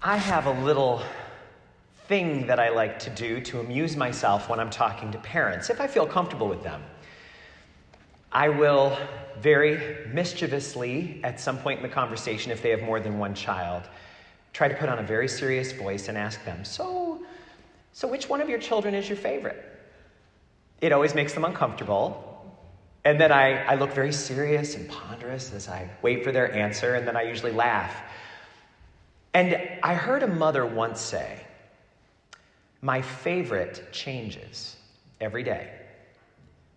I have a little thing that I like to do to amuse myself when I'm talking to parents, if I feel comfortable with them. I will very mischievously, at some point in the conversation, if they have more than one child, try to put on a very serious voice and ask them, so which one of your children is your favorite? It always makes them uncomfortable. And then I look very serious and ponderous as I wait for their answer, and then I usually laugh. And I heard a mother once say, my favorite changes every day.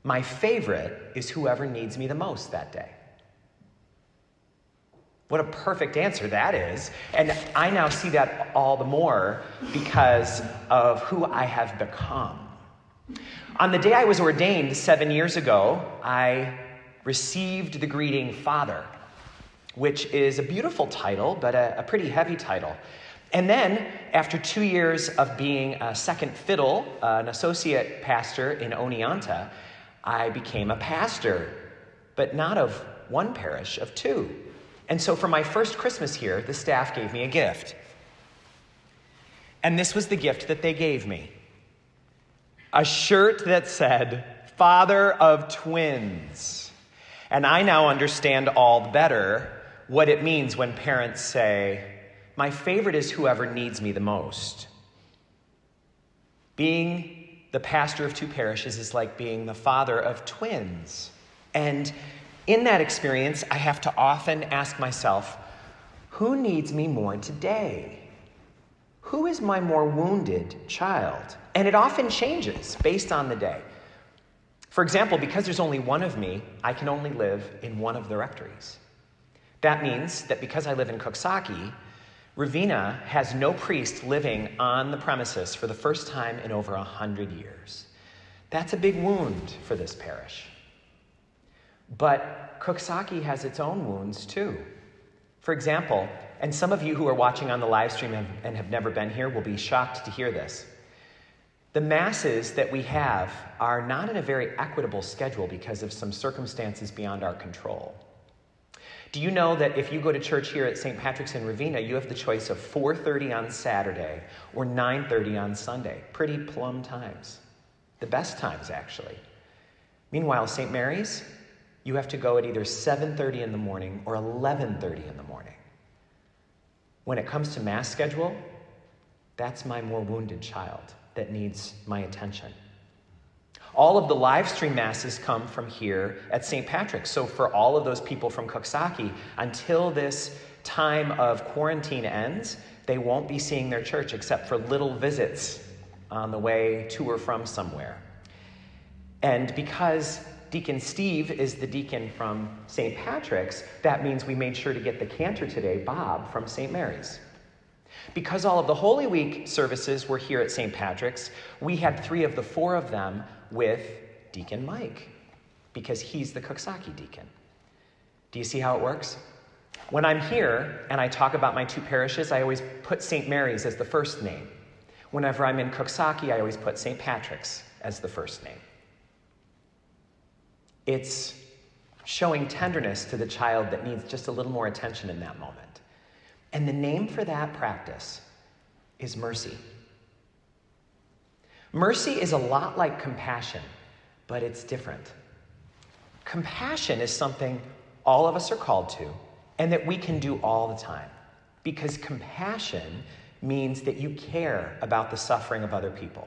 My favorite is whoever needs me the most that day. What a perfect answer that is. And I now see that all the more because of who I have become. On the day I was ordained 7 years ago, I received the greeting Father, which is a beautiful title, but a pretty heavy title. And then, after 2 years of being a second fiddle, an associate pastor in Oneonta, I became a pastor, but not of one parish, of two. And so for my first Christmas here, the staff gave me a gift. And this was the gift that they gave me. A shirt that said, Father of Twins. And I now understand all the better what it means when parents say, my favorite is whoever needs me the most. Being the pastor of two parishes is like being the father of twins. And in that experience, I have to often ask myself, who needs me more today? Who is my more wounded child? And it often changes based on the day. For example, because there's only one of me, I can only live in one of the rectories. That means that because I live in Coxsackie, Ravenna has no priest living on the premises for the first time in over 100 years. That's a big wound for this parish. But Coxsackie has its own wounds too. For example, and some of you who are watching on the live stream and have never been here will be shocked to hear this. The masses that we have are not in a very equitable schedule because of some circumstances beyond our control. Do you know that if you go to church here at St. Patrick's in Ravenna, you have the choice of 4:30 on Saturday or 9:30 on Sunday? Pretty plum times. The best times, actually. Meanwhile, St. Mary's, you have to go at either 7:30 in the morning or 11:30 in the morning. When it comes to Mass schedule, that's my more wounded child that needs my attention. All of the live stream Masses come from here at St. Patrick's. So for all of those people from Coxsackie, until this time of quarantine ends, they won't be seeing their church except for little visits on the way to or from somewhere. And because Deacon Steve is the deacon from St. Patrick's, that means we made sure to get the cantor today, Bob, from St. Mary's. Because all of the Holy Week services were here at St. Patrick's, we had 3 of the 4 of them with Deacon Mike, because he's the Coxsackie deacon. Do you see how it works? When I'm here and I talk about my 2 parishes, I always put St. Mary's as the first name. Whenever I'm in Coxsackie, I always put St. Patrick's as the first name. It's showing tenderness to the child that needs just a little more attention in that moment. And the name for that practice is mercy. Mercy is a lot like compassion, but it's different. Compassion is something all of us are called to, and that we can do all the time. Because compassion means that you care about the suffering of other people.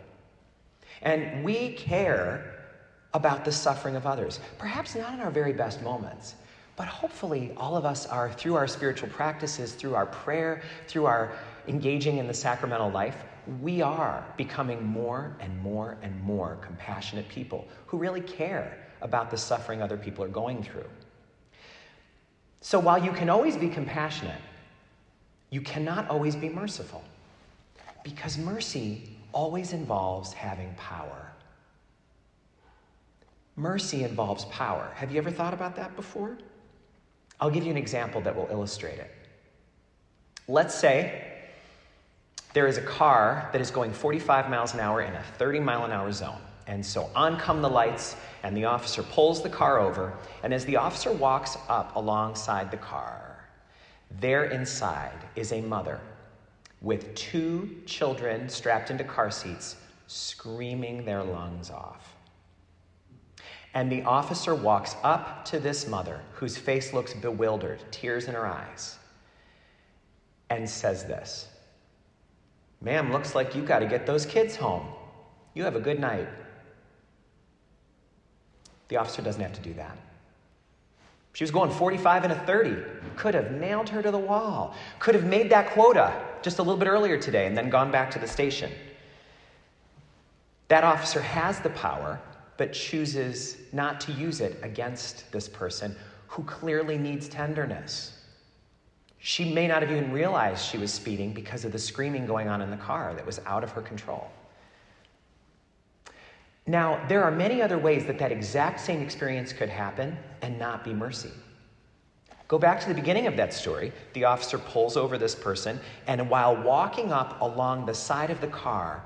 And we care about the suffering of others. Perhaps not in our very best moments, but hopefully all of us are, through our spiritual practices, through our prayer, through our engaging in the sacramental life, we are becoming more and more and more compassionate people who really care about the suffering other people are going through. So while you can always be compassionate, you cannot always be merciful, because mercy always involves having power. Mercy involves power. Have you ever thought about that before? I'll give you an example that will illustrate it. Let's say there is a car that is going 45 miles an hour in a 30 mile an hour zone. And so on come the lights, and the officer pulls the car over. And as the officer walks up alongside the car, there inside is a mother with 2 children strapped into car seats, screaming their lungs off. And the officer walks up to this mother, whose face looks bewildered, tears in her eyes, and says this, "Ma'am, looks like you got to get those kids home. You have a good night." The officer doesn't have to do that. She was going 45 and a 30. Could have nailed her to the wall. Could have made that quota just a little bit earlier today and then gone back to the station. That officer has the power, but chooses not to use it against this person who clearly needs tenderness. She may not have even realized she was speeding because of the screaming going on in the car that was out of her control. Now, there are many other ways that exact same experience could happen and not be mercy. Go back to the beginning of that story. The officer pulls over this person, and while walking up along the side of the car,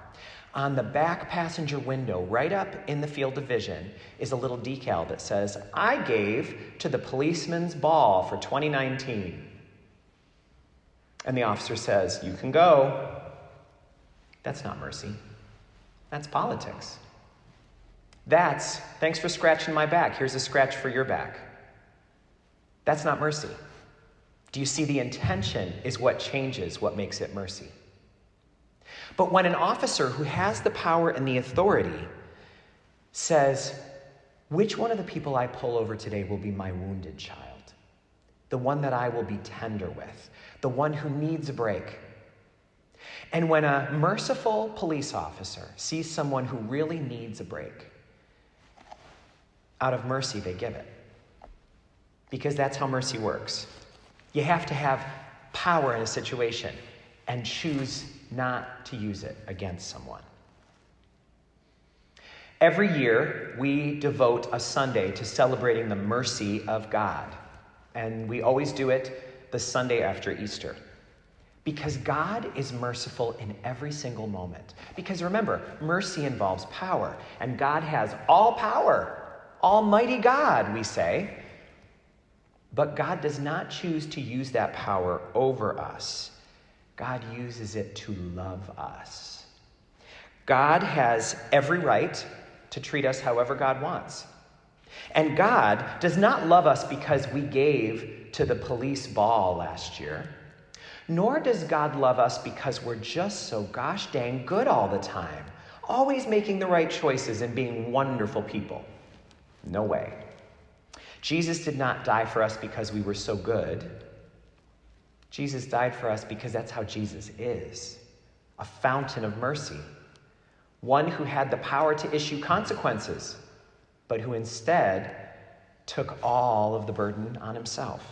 on the back passenger window, right up in the field of vision, is a little decal that says, "I gave to the policeman's ball for 2019. And the officer says, "You can go." That's not mercy. That's politics. That's, "Thanks for scratching my back. Here's a scratch for your back." That's not mercy. Do you see the intention is what changes what makes it mercy? But when an officer who has the power and the authority says, "Which one of the people I pull over today will be my wounded child? The one that I will be tender with, the one who needs a break." And when a merciful police officer sees someone who really needs a break, out of mercy, they give it. Because that's how mercy works. You have to have power in a situation and choose not to use it against someone. Every year, we devote a Sunday to celebrating the mercy of God. And we always do it the Sunday after Easter. Because God is merciful in every single moment. Because remember, mercy involves power. And God has all power. Almighty God, we say. But God does not choose to use that power over us. God uses it to love us. God has every right to treat us however God wants. And God does not love us because we gave to the police ball last year. Nor does God love us because we're just so gosh dang good all the time, always making the right choices and being wonderful people. No way. Jesus did not die for us because we were so good. Jesus died for us because that's how Jesus is, a fountain of mercy, one who had the power to issue consequences, but who instead took all of the burden on himself.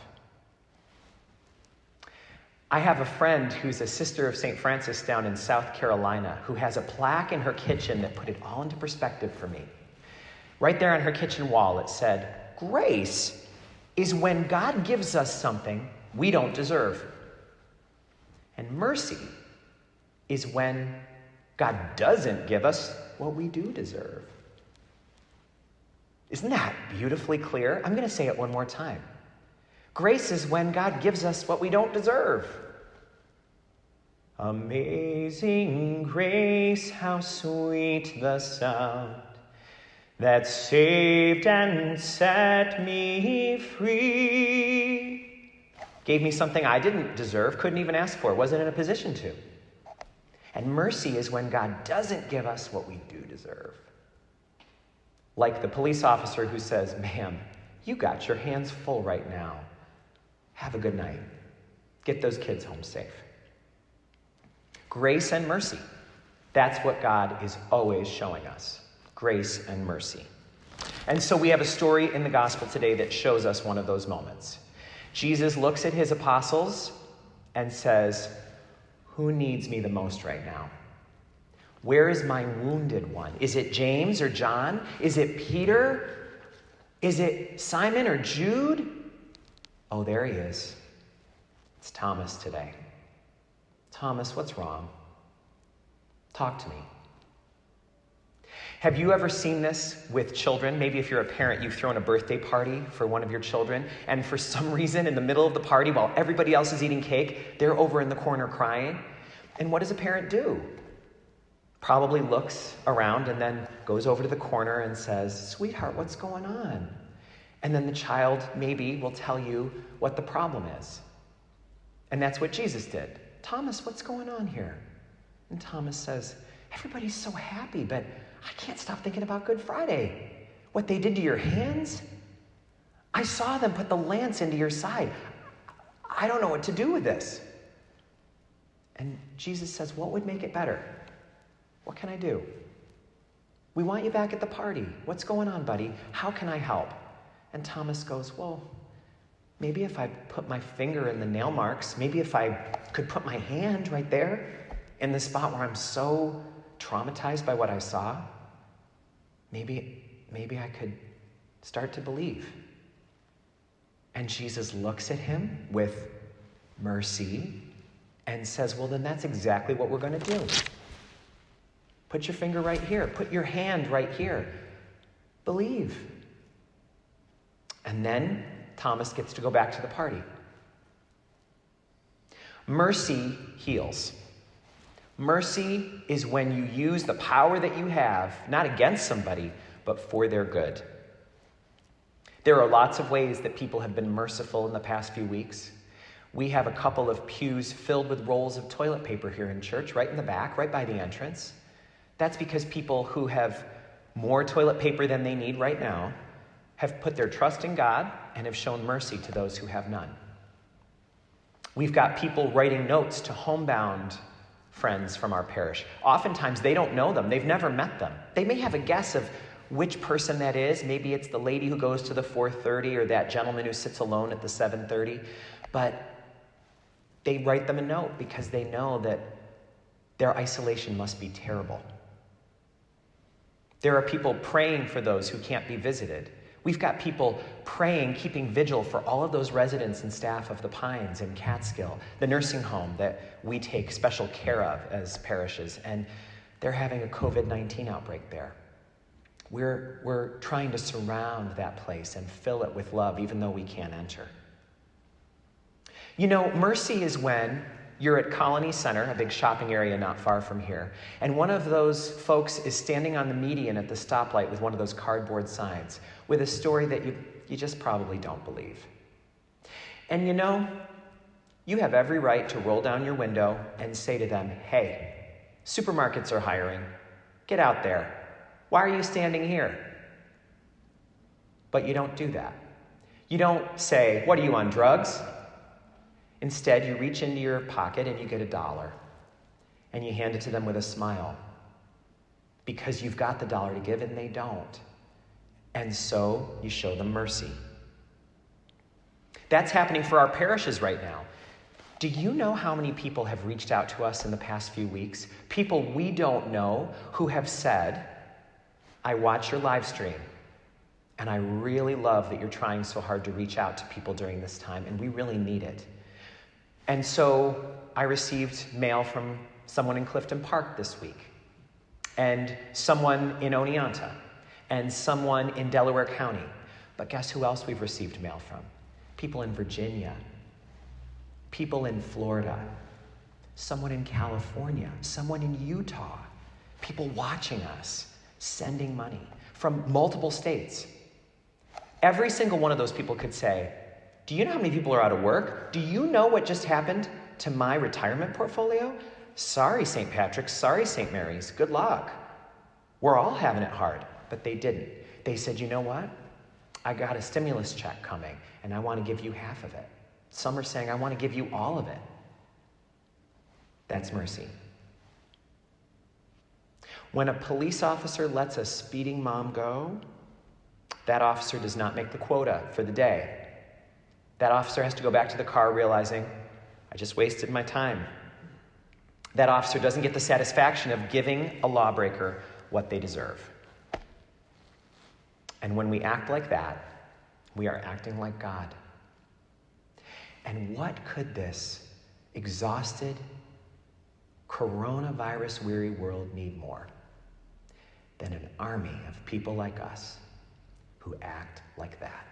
I have a friend who's a sister of St. Francis down in South Carolina who has a plaque in her kitchen that put it all into perspective for me. Right there on her kitchen wall, it said, "Grace is when God gives us something we don't deserve. And mercy is when God doesn't give us what we do deserve." Isn't that beautifully clear? I'm going to say it one more time. Grace is when God gives us what we don't deserve. Amazing grace, how sweet the sound that saved and set me free. Gave me something I didn't deserve, couldn't even ask for, wasn't in a position to. And mercy is when God doesn't give us what we do deserve. Like the police officer who says, "Ma'am, you got your hands full right now. Have a good night. Get those kids home safe." Grace and mercy. That's what God is always showing us. Grace and mercy. And so we have a story in the gospel today that shows us one of those moments. Jesus looks at his apostles and says, "Who needs me the most right now? Where is my wounded one? Is it James or John? Is it Peter? Is it Simon or Jude? Oh, there he is. It's Thomas today. Thomas, what's wrong? Talk to me." Have you ever seen this with children? Maybe if you're a parent, you've thrown a birthday party for one of your children, and for some reason, in the middle of the party, while everybody else is eating cake, they're over in the corner crying. And what does a parent do? Probably looks around and then goes over to the corner and says, "Sweetheart, what's going on?" And then the child maybe will tell you what the problem is. And that's what Jesus did. "Thomas, what's going on here?" And Thomas says, "Everybody's so happy, but I can't stop thinking about Good Friday. What they did to your hands? I saw them put the lance into your side. I don't know what to do with this." And Jesus says, "What would make it better? What can I do? We want you back at the party. What's going on, buddy? How can I help?" And Thomas goes, "Well, maybe if I put my finger in the nail marks, maybe if I could put my hand right there in the spot where I'm so traumatized by what I saw, maybe I could start to believe." And Jesus looks at him with mercy and says, "Well, then that's exactly what we're going to do. Put your finger right here. Put your hand right here. Believe." And then Thomas gets to go back to the party. Mercy heals. Mercy is when you use the power that you have, not against somebody, but for their good. There are lots of ways that people have been merciful in the past few weeks. We have a couple of pews filled with rolls of toilet paper here in church, right in the back, right by the entrance. That's because people who have more toilet paper than they need right now have put their trust in God and have shown mercy to those who have none. We've got people writing notes to homebound friends from our parish. Oftentimes they don't know them. They've never met them. They may have a guess of which person that is. Maybe it's the lady who goes to the 4:30 or that gentleman who sits alone at the 7:30. But they write them a note because they know that their isolation must be terrible. There are people praying for those who can't be visited. We've got people praying, keeping vigil for all of those residents and staff of the Pines and Catskill, the nursing home that we take special care of as parishes, and they're having a COVID-19 outbreak there. We're trying to surround that place and fill it with love, even though we can't enter. You know, mercy is when you're at Colony Center, a big shopping area not far from here, and one of those folks is standing on the median at the stoplight with one of those cardboard signs with a story that you just probably don't believe. And you know, you have every right to roll down your window and say to them, "Hey, supermarkets are hiring. Get out there. Why are you standing here?" But you don't do that. You don't say, "What are you, on drugs?" Instead, you reach into your pocket and you get $1 and you hand it to them with a smile because you've got the dollar to give and they don't. And so you show them mercy. That's happening for our parishes right now. Do you know how many people have reached out to us in the past few weeks? People we don't know who have said, "I watch your live stream, and I really love that you're trying so hard to reach out to people during this time, and we really need it." And so I received mail from someone in Clifton Park this week, and someone in Oneonta, and someone in Delaware County. But guess who else we've received mail from? People in Virginia, people in Florida, someone in California, someone in Utah, people watching us, sending money from multiple states. Every single one of those people could say, "Do you know how many people are out of work? Do you know what just happened to my retirement portfolio? Sorry, St. Patrick's. Sorry, St. Mary's. Good luck. We're all having it hard." But they didn't. They said, "You know what? I got a stimulus check coming, and I want to give you half of it." Some are saying, "I want to give you all of it." That's mercy. When a police officer lets a speeding mom go, that officer does not make the quota for the day. That officer has to go back to the car realizing, "I just wasted my time." That officer doesn't get the satisfaction of giving a lawbreaker what they deserve. And when we act like that, we are acting like God. And what could this exhausted, coronavirus-weary world need more than an army of people like us who act like that?